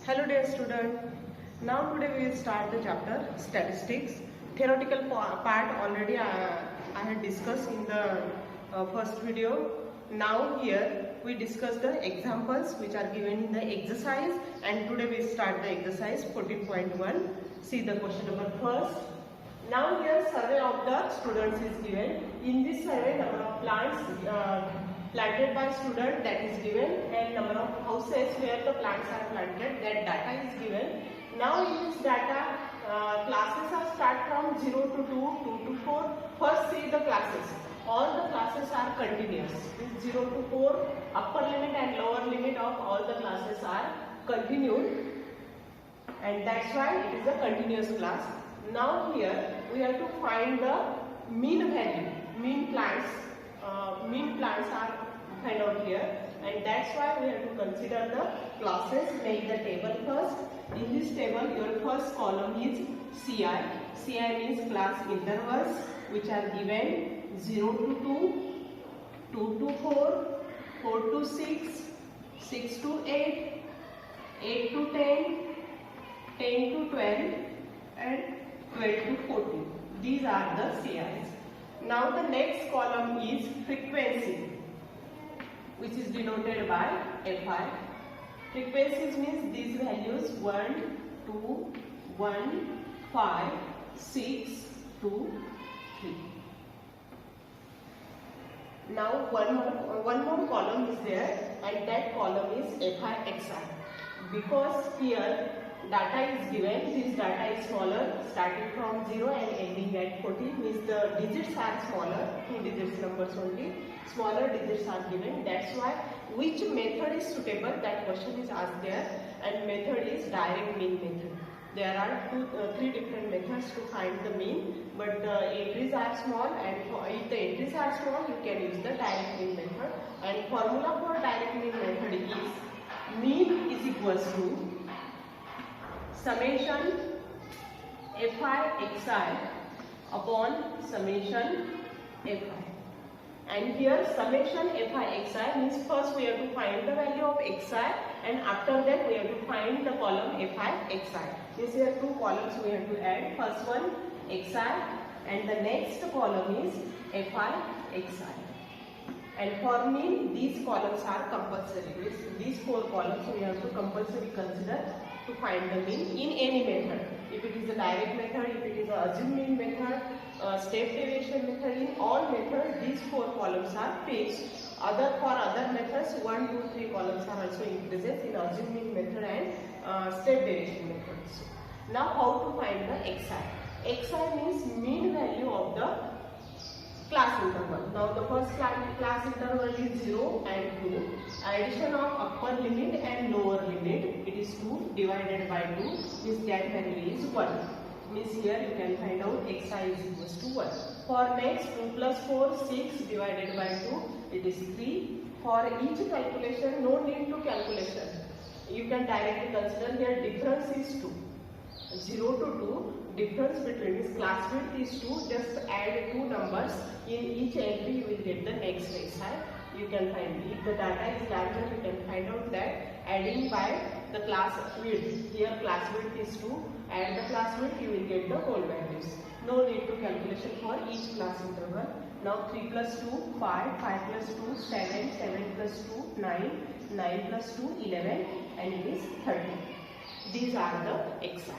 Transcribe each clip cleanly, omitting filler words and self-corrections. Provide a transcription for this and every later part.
Hello dear student. Now today we will start the chapter statistics. Theoretical part already I had discussed in the first video. Now here we discuss the examples which are given in the exercise, and today we start the exercise 14.1. See the question number first. Now here survey of the students is given. In this survey number of plants planted by student that is given, and number of houses where the plants are planted, that data is given. Now in this data classes are start from 0 to 2, 2 to 4. First see the classes. All the classes are continuous. This 0 to 4 upper limit and lower limit of all the classes are continued, and that's why it is a continuous class. Now here we have to find the mean value. Mean plants are found out here, and that's why we have to consider the classes. Make the table first. In this table your first column is CI. CI means class intervals which are given 0 to 2, 2 to 4, 4 to 6, 6 to 8, 8 to 10, 10 to 12 and 12 to 14. These are the CIs. Now the next column is frequency, which is denoted by Fi. Frequencies means these values 1, 2, 1, 5, 6, 2, 3. Now one more column is there, and that column is Fi. Because here data is given, this data is smaller, starting from 0 and ending at 14, means the digits are smaller, 2 digits numbers only, smaller digits are given. That's why which method is suitable, that question is asked there, and method is direct mean method. There are three different methods to find the mean, but the entries are small, and if the entries are small, you can use the direct mean method. And formula for direct mean method is mean is equals to summation Fi upon summation Fi. And here summation Fi means first we have to find the value of Xi, and after that we have to find the column Fi. Means here two columns we have to add. First one Xi, and the next column is Fi. And for mean, these columns are compulsory. These four columns we have to compulsory consider to find the mean in any method. If it is a direct method, if it is a assumed mean method, step deviation method, in all methods these four columns are fixed. For other methods 1, 2, 3 columns are also increases in assumed mean method and step deviation methods. Now how to find the Xi? Xi means mean value of the class interval. Now the first class interval is 0 and 2. Addition of upper limit and lower limit, it is 2 divided by 2, means that value is 1. Means here you can find out Xi is equals to 1. For next 2 plus 4, 6 divided by 2, it is 3. For each calculation, no need to calculation. You can directly consider here difference is 2. 0 to 2, difference between this class width is 2, just add 2 numbers. In each entry you will get the next Xi. You can find, if the data is larger, you can find out that adding by the class width. Here class width is 2, add the class width, you will get the whole values. No need to calculation for each class interval. Now 3 plus 2, 5, 5 plus 2, 7, 7 plus 2, 9, 9 plus 2, 11, and it is 30. These are the Xi.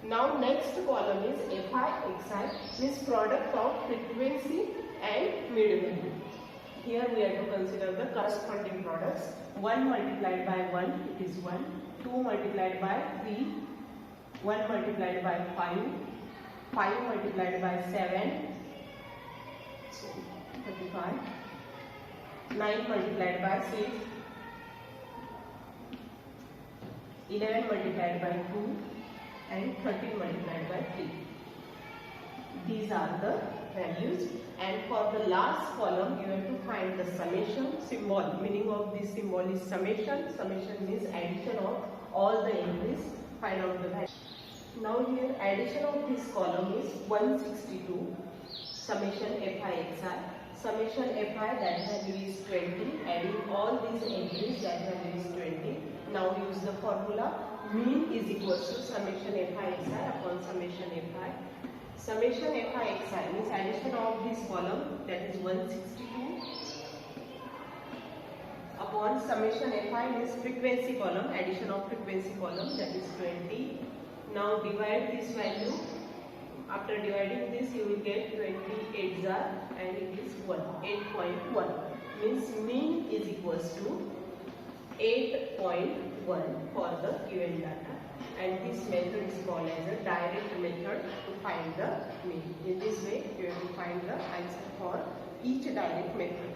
Now next column is Fi. Means product of frequency and mid value. Here we have to consider the corresponding products. 1 multiplied by 1, it is 1. 2 multiplied by 3. 1 multiplied by 5. 5 multiplied by 7. So 35. 9 multiplied by 6. 11 multiplied by 2. And 13 multiplied by 3. These are the values, and for the last column you have to find the summation symbol. Meaning of this symbol is summation. Summation means addition of all the entries. Find out the value. Now here addition of this column is 162. Summation Fi. Summation Fi, that value is 20. Adding all these entries, that value is 20. Now use is the formula? Mean is equals to summation fi xi upon summation fi. Summation fi xi means addition of this column, that is 162, upon summation fi means frequency column, addition of frequency column, that is 20. Now divide this value. After dividing this, you will get 28 and it is 8.1. Means mean is equals to 8.1 for the given data, and this method is called as a direct method to find the mean. In this way, you have to find the answer for each direct method.